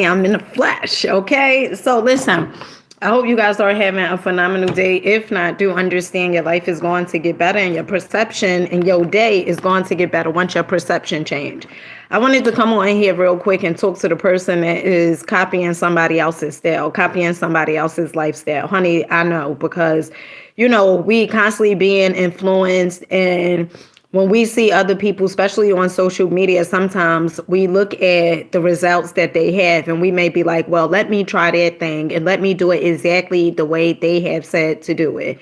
I'm in the flesh. Okay. So listen, I hope you guys are having a phenomenal day. If not, do understand your life is going to get better and your perception in your day is going to get better once your perception change. I wanted to come on here real quick and talk to the person that is copying somebody else's style, copying somebody else's lifestyle. Honey, I know because, we constantly being influenced, and when we see other people, especially on social media, sometimes we look at the results that they have and we may be like, well, let me try that thing and let me do it exactly the way they have said to do it.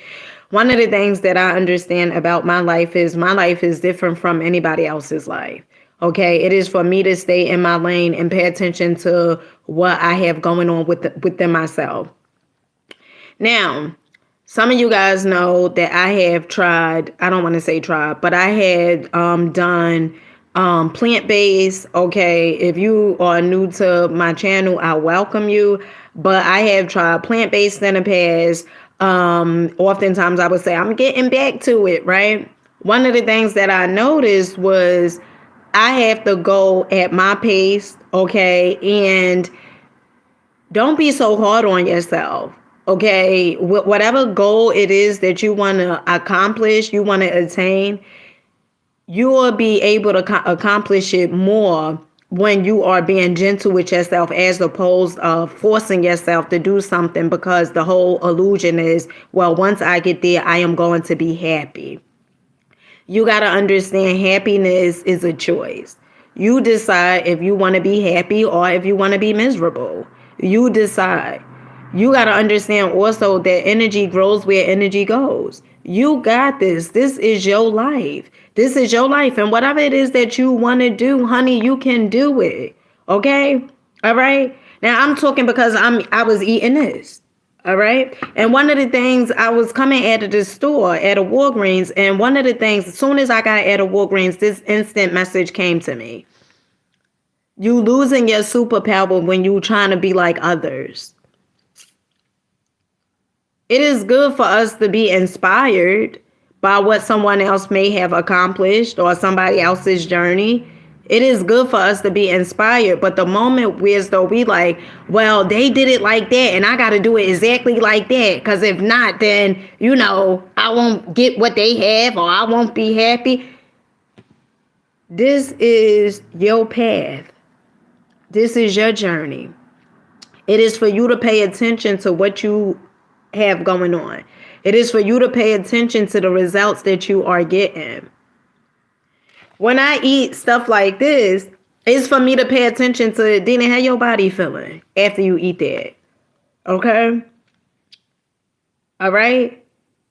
One of the things that I understand about my life is different from anybody else's life. Okay, it is for me to stay in my lane and pay attention to what I have going on within myself. Now, some of you guys know that I have tried, I don't want to say tried, but I had done plant-based. Okay, if you are new to my channel, I welcome you. But I have tried plant-based in the past. Oftentimes I would say, I'm getting back to it, right? One of the things that I noticed was I have to go at my pace, okay? And don't be so hard on yourself. Okay, whatever goal it is that you want to accomplish, you want to attain, you will be able to accomplish it more when you are being gentle with yourself as opposed to forcing yourself to do something, because the whole illusion is, well, once I get there, I am going to be happy. You got to understand happiness is a choice. You decide if you want to be happy or if you want to be miserable. You decide. You got to understand also that energy grows where energy goes. You got this. This is your life. This is your life. And whatever it is that you want to do, honey, you can do it. Okay? All right? Now I'm talking because I was eating this. All right. And one of the things, I was coming out of the store at a Walgreens, and one of the things, as soon as I got out of Walgreens, this instant message came to me. You losing your superpower when you trying to be like others. It is good for us to be inspired by what someone else may have accomplished or somebody else's journey. It is good for us to be inspired, but the moment whereas though we like, well, they did it like that and I got to do it exactly like that, because if not, then, I won't get what they have or I won't be happy. This is your path. This is your journey. It is for you to pay attention to what you have going on. It is for you to pay attention to the results that you are getting. When I eat stuff like this, it's for me to pay attention to, Dina, how your body feeling after you eat that. Okay? All right?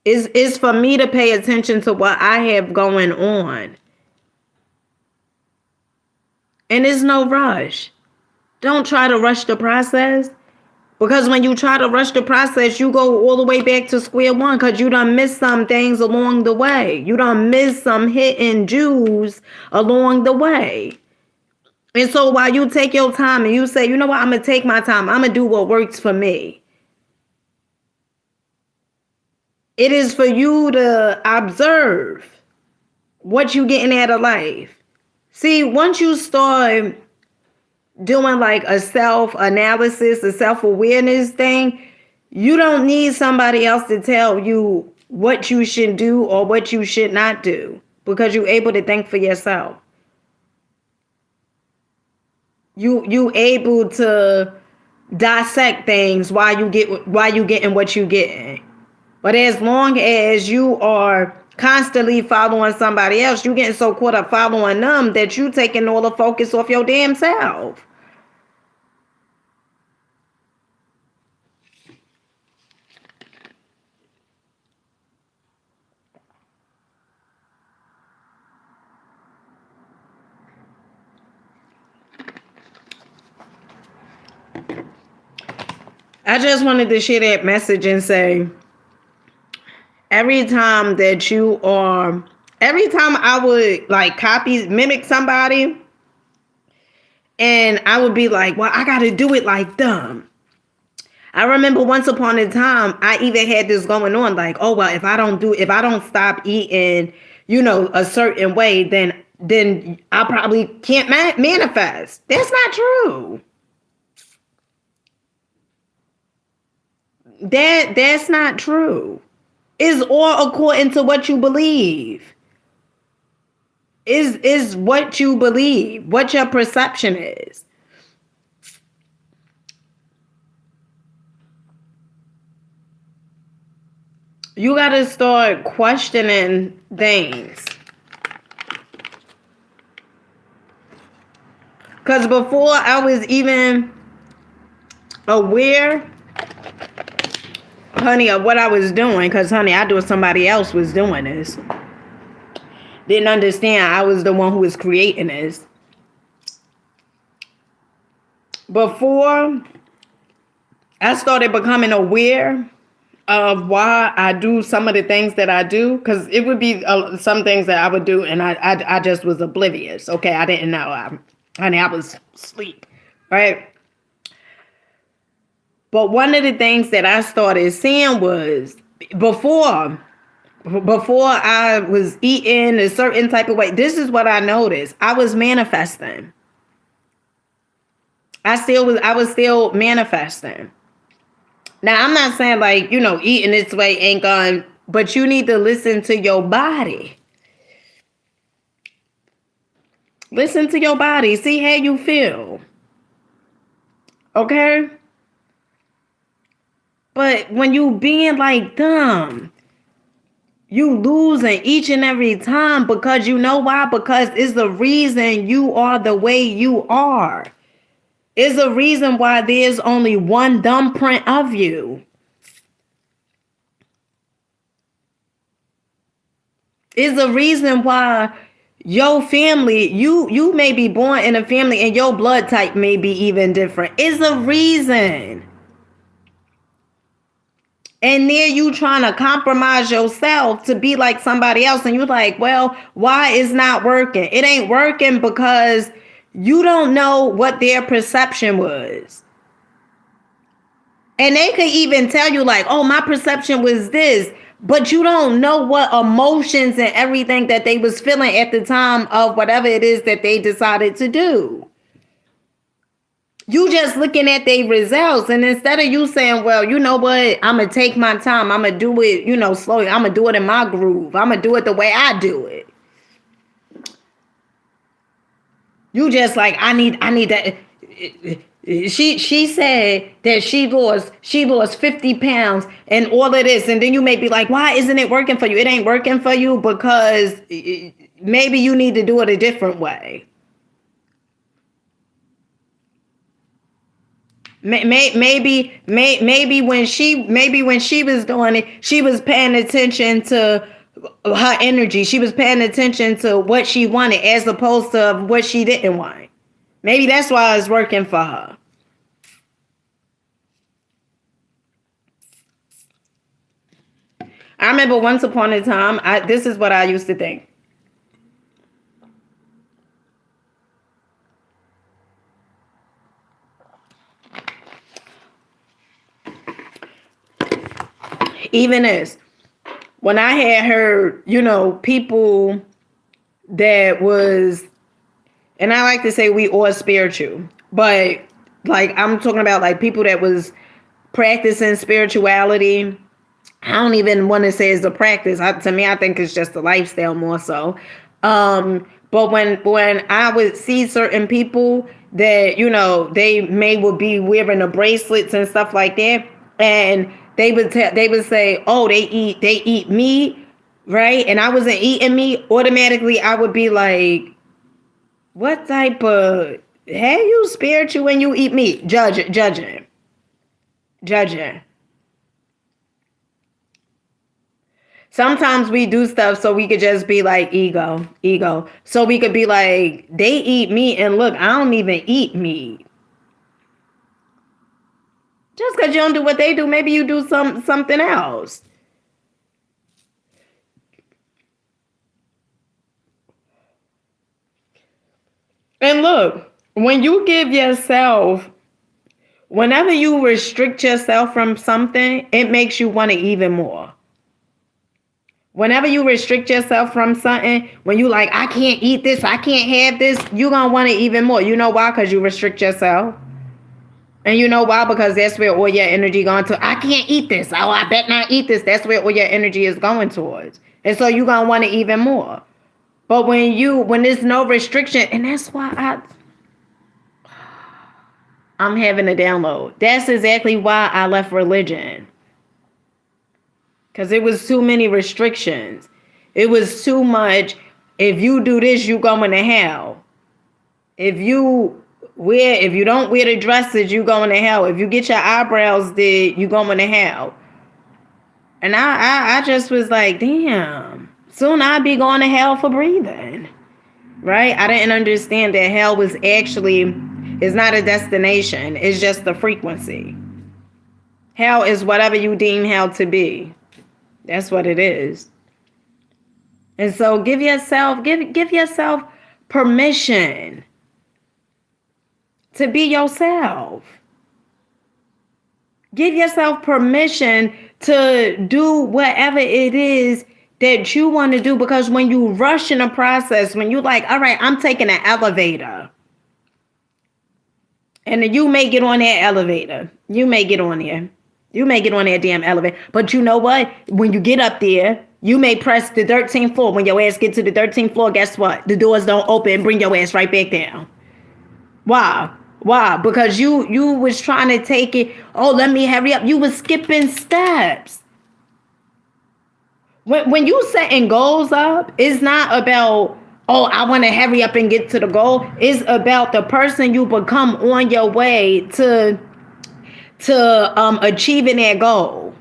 It's for me to pay attention to what I have going on. And there's no rush. Don't try to rush the process. Because when you try to rush the process, you go all the way back to square one, because you done missed some things along the way. You done missed some hidden jewels along the way. And so while you take your time and you say, you know what, I'm going to take my time. I'm going to do what works for me. It is for you to observe what you getting out of life. See, once you start doing like a self-analysis, a self-awareness thing, you don't need somebody else to tell you what you should do or what you should not do, because you're able to think for yourself. You able to dissect things while you getting what you getting. But as long as you are constantly following somebody else, you getting so caught up following them that you taking all the focus off your damn self. I just wanted to share that message and say, every time I would like mimic somebody, and I would be like, well, I got to do it like them. I remember once upon a time, I even had this going on, like, oh, well, if I don't stop eating, a certain way, then I probably can't manifest. That's not true. That's not true. It's all according to what you believe. Is what you believe, what your perception is. You got to start questioning things. Because before I was even aware, honey, of what I was doing, because, honey, I knew somebody else was doing this. Didn't understand I was the one who was creating this. Before I started becoming aware of why I do some of the things that I do, because it would be some things that I would do and I just was oblivious. Okay, I didn't know. Honey, I was asleep, right? But one of the things that I started seeing was before I was eating a certain type of way, this is what I noticed. I was manifesting. I was still manifesting. Now, I'm not saying like, eating this way ain't gone, but you need to listen to your body. Listen to your body. See how you feel. Okay? But when you being like dumb, you losing each and every time, because you know why? Because it's the reason you are the way you are. It's the reason why there's only one thumbprint of you. It's the reason why your family, you may be born in a family and your blood type may be even different. It's a reason. And there you trying to compromise yourself to be like somebody else. And you're like, well, why is not working? It ain't working because you don't know what their perception was. And they could even tell you like, oh, my perception was this. But you don't know what emotions and everything that they was feeling at the time of whatever it is that they decided to do. You just looking at their results. And instead of you saying, well, you know what? I'm going to take my time. I'm going to do it, slowly. I'm going to do it in my groove. I'm going to do it the way I do it. You just like, I need that. She said that she lost 50 pounds and all of this. And then you may be like, why isn't it working for you? It ain't working for you because maybe you need to do it a different way. Maybe when she was doing it, she was paying attention to her energy. She was paying attention to what she wanted as opposed to what she didn't want. Maybe that's why it's working for her. I remember once upon a time, this is what I used to think. Even this, when I had heard, people that was, and I like to say we all spiritual, but like I'm talking about like people that was practicing spirituality. I don't even want to say it's a practice. To me, I think it's just a lifestyle more so. But when I would see certain people that, they would be wearing the bracelets and stuff like that, and they would say, oh, they eat meat, right? And I wasn't eating meat. Automatically, I would be like, what type of, hey, you spiritual when you eat meat? Judging. Sometimes we do stuff so we could just be like ego. So we could be like, they eat meat and look, I don't even eat meat. Just because you don't do what they do, maybe you do something else. And look, when you give yourself, whenever you restrict yourself from something, it makes you want it even more. Whenever you restrict yourself from something, when you like, I can't eat this, I can't have this, you're going to want it even more. You know why? Because you restrict yourself. And you know why? Because that's where all your energy going to. I can't eat this. Oh, I bet not eat this. That's where all your energy is going towards. And so you're going to want it even more. But when there's no restriction, and that's why I'm having a download. That's exactly why I left religion. Because it was too many restrictions. It was too much. If you do this, you going to hell. If you don't wear the dresses, you going to hell. If you get your eyebrows did, you going to hell. And I just was like, damn, soon I'll be going to hell for breathing. Right? I didn't understand that hell was actually, it's not a destination. It's just the frequency. Hell is whatever you deem hell to be. That's what it is. And so give yourself permission to be yourself. Give yourself permission to do whatever it is that you want to do, because when you rush in a process, when you like, all right, I'm taking an elevator, and then you may get on that elevator. You may get on there. You may get on that damn elevator. But you know what? When you get up there, you may press the 13th floor. When your ass get to the 13th floor, guess what? The doors don't open. Bring your ass right back down. Why? Why? Because you was trying to take it. Oh, let me hurry up. You was skipping steps. When you setting goals up, it's not about, oh, I want to hurry up and get to the goal. It's about the person you become on your way to achieving that goal.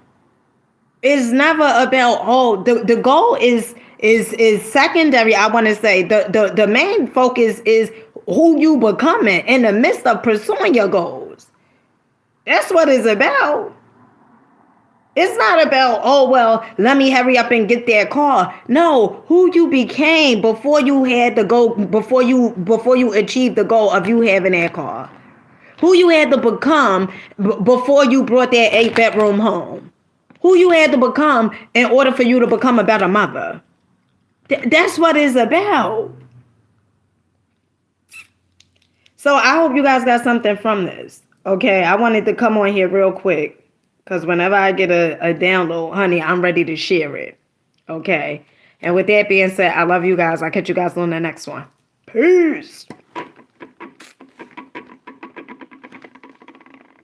It's never about, oh, the goal is secondary. I want to say the main focus is who you becoming in the midst of pursuing your goals. That's what it's about. It's not about, oh, well, let me hurry up and get that car. No, who you became before you had the goal, before you achieved the goal of you having that car. Who you had to become before you brought that 8-bedroom home. Who you had to become in order for you to become a better mother. That's what it's about. So I hope you guys got something from this. Okay, I wanted to come on here real quick. Because whenever I get a download, honey, I'm ready to share it. Okay. And with that being said, I love you guys. I'll catch you guys on the next one. Peace.